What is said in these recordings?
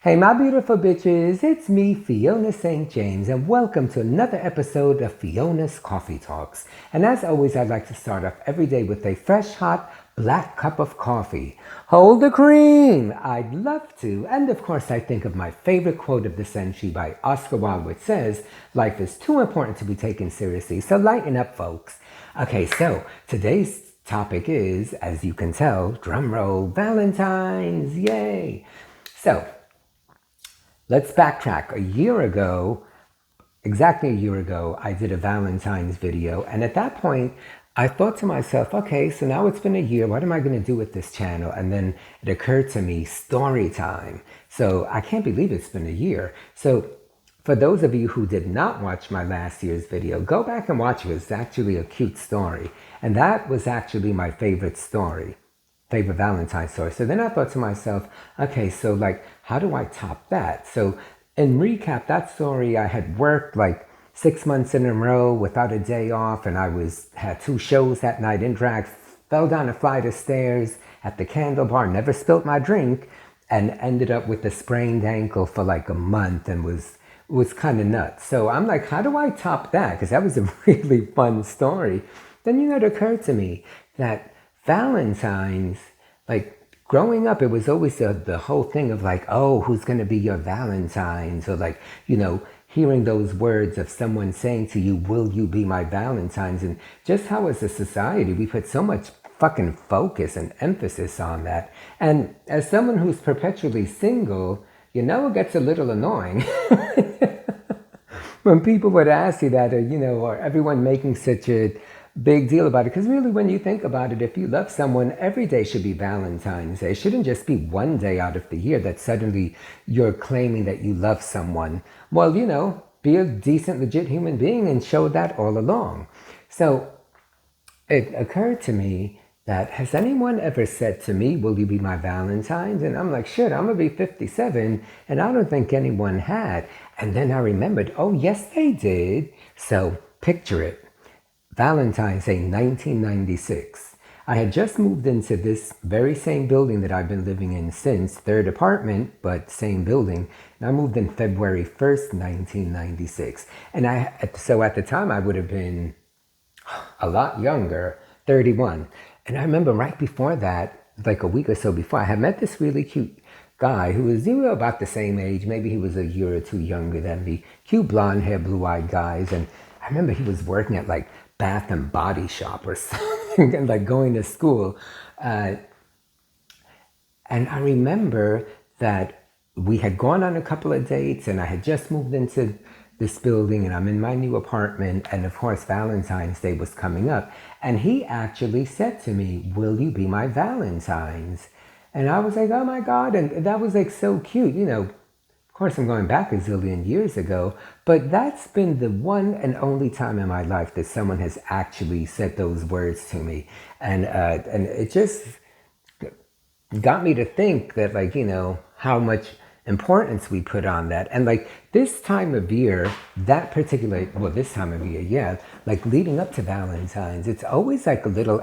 Hey, my beautiful bitches, it's me, Fiona St. James, and welcome to another episode of Fiona's Coffee Talks. And as always, I'd like to start off every day with a fresh, hot, black cup of coffee. Hold the cream! I'd love to. And of course, I think of my favorite quote of the century by Oscar Wilde, which says, "Life is too important to be taken seriously, so lighten up, folks." Okay, so today's topic is, as you can tell, drum roll, Valentines, yay! So, let's backtrack. Exactly a year ago, I did a Valentine's video. And at that point, I thought to myself, okay, so now it's been a year. What am I going to do with this channel? And then it occurred to me, Storytime. So I can't believe it's been a year. So for those of you who did not watch my last year's video, go back and watch it. It's actually a cute story. And that was actually my favorite Valentine story. So then I thought to myself, okay, so how do I top that? So in recap, that story, I had worked 6 months in a row without a day off, and I had 2 shows that night in drag, fell down a flight of stairs at the Candle Bar, never spilt my drink, and ended up with a sprained ankle for a month, and was kind of nuts. So I'm like, how do I top that? Because that was a really fun story. Then it occurred to me that Valentine's, growing up, it was always the whole thing of oh, who's going to be your Valentine's? Or hearing those words of someone saying to you, will you be my Valentine's? And just how as a society, we put so much fucking focus and emphasis on that. And as someone who's perpetually single, it gets a little annoying when people would ask you that, or everyone making such a big deal about it. Because really, when you think about it, if you love someone, every day should be Valentine's Day. It shouldn't just be one day out of the year that suddenly you're claiming that you love someone. Well, be a decent, legit human being and show that all along. So it occurred to me that, has anyone ever said to me, will you be my Valentine's? And I'm like, shit, I'm going to be 57, and I don't think anyone had. And then I remembered, oh, yes, they did. So picture it. Valentine's Day, 1996. I had just moved into this very same building that I've been living in since, third apartment, but same building. And I moved in February 1st, 1996. And so at the time I would have been a lot younger, 31. And I remember right before that, a week or so before, I had met this really cute guy who was about the same age. Maybe he was a year or two younger than me. Cute blonde hair, blue-eyed guys. And I remember he was working at Bath and Body Shop or something, and going to school. And I remember that we had gone on a couple of dates, and I had just moved into this building, and I'm in my new apartment, and of course Valentine's Day was coming up. And he actually said to me, will you be my Valentine's? And I was like, oh my God, and that was so cute, Of course, I'm going back a zillion years ago, but that's been the one and only time in my life that someone has actually said those words to me. And it just got me to think that, how much importance we put on that. And this time of year, this time of year, yeah, leading up to Valentine's, it's always a little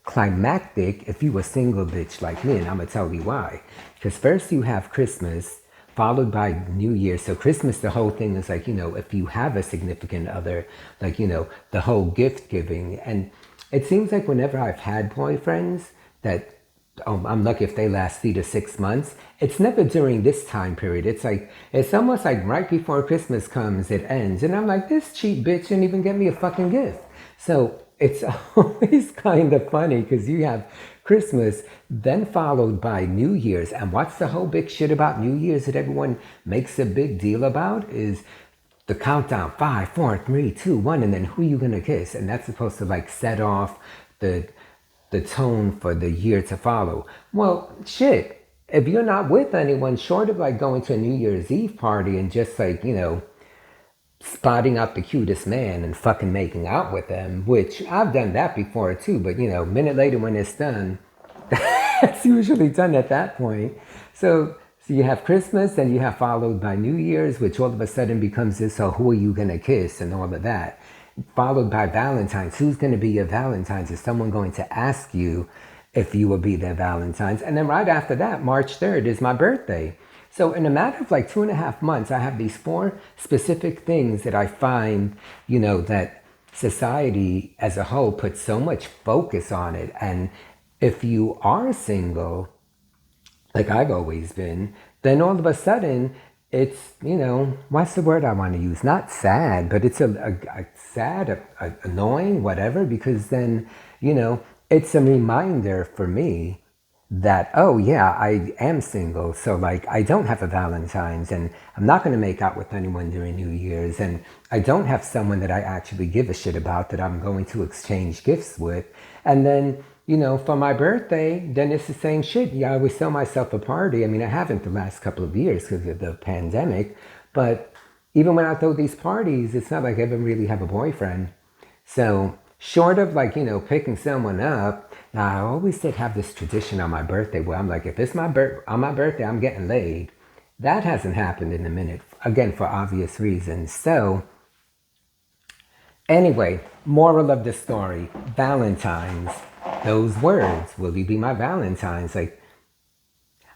climactic if you a single bitch like me, and I'm gonna tell you why. Because first you have Christmas, followed by New Year. So Christmas, the whole thing is if you have a significant other, the whole gift giving. And it seems like whenever I've had boyfriends that, I'm lucky if they last 3 to 6 months, it's never during this time period. It's almost right before Christmas comes, it ends. And I'm like, this cheap bitch didn't even get me a fucking gift. So it's always kind of funny because you have Christmas, then followed by New Year's. And what's the whole big shit about New Year's that everyone makes a big deal about is the countdown, 5, 4, 3, 2, 1, and then who you gonna kiss? And that's supposed to set off the tone for the year to follow. Well, shit, if you're not with anyone, short of going to a New Year's Eve party and just spotting out the cutest man and fucking making out with them, which I've done that before too, but a minute later when it's done, that's usually done at that point. So you have Christmas, then you have followed by New Year's, which all of a sudden becomes this, so who are you gonna kiss and all of that. Followed by Valentine's. Who's gonna be your Valentine's? Is someone going to ask you if you will be their Valentines. And then right after that, March 3rd is my birthday. So in a matter of like 2.5 months, I have these 4 specific things that I find, that society as a whole puts so much focus on it. And if you are single, like I've always been, then all of a sudden it's, what's the word I want to use? Not sad, but it's a sad, annoying, whatever, because then, it's a reminder for me that, oh yeah, I am single. So like, I don't have a Valentine's, and I'm not going to make out with anyone during New Year's. And I don't have someone that I actually give a shit about that I'm going to exchange gifts with. And then, for my birthday, then it's the same shit. Yeah, I always throw myself a party. I mean, I haven't the last couple of years because of the pandemic. But even when I throw these parties, it's not like I ever really have a boyfriend. So short of like, picking someone up, now I always did have this tradition on my birthday where I'm like, if it's on my birthday, I'm getting laid. That hasn't happened in a minute, again, for obvious reasons. So anyway, moral of the story, Valentine's. Those words, will you be my Valentine's? Like,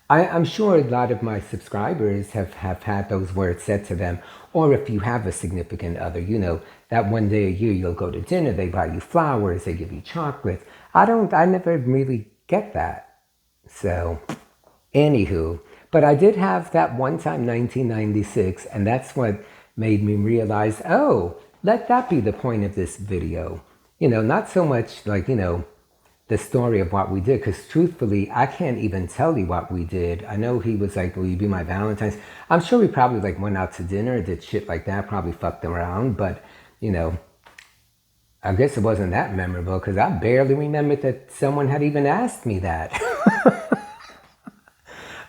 I'm sure a lot of my subscribers have had those words said to them. Or if you have a significant other, that one day a year you'll go to dinner, they buy you flowers, they give you chocolates. I never really get that. So, anywho, but I did have that one time, 1996, and that's what made me realize, oh, let that be the point of this video. Not so much like, the story of what we did, because truthfully, I can't even tell you what we did. I know he was like, will you be my Valentine's? I'm sure we probably like went out to dinner, did shit like that, probably fucked around, but, I guess it wasn't that memorable because I barely remembered that someone had even asked me that.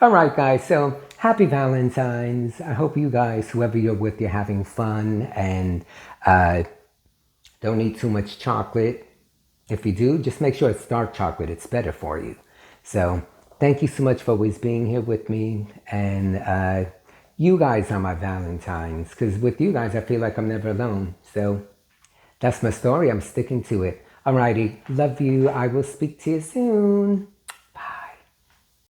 All right, guys, so happy Valentine's. I hope you guys, whoever you're with, you're having fun and don't eat too much chocolate. If you do, just make sure it's dark chocolate. It's better for you. So thank you so much for always being here with me. And you guys are my Valentines, because with you guys, I feel like I'm never alone. So that's my story. I'm sticking to it. Alrighty. Love you. I will speak to you soon.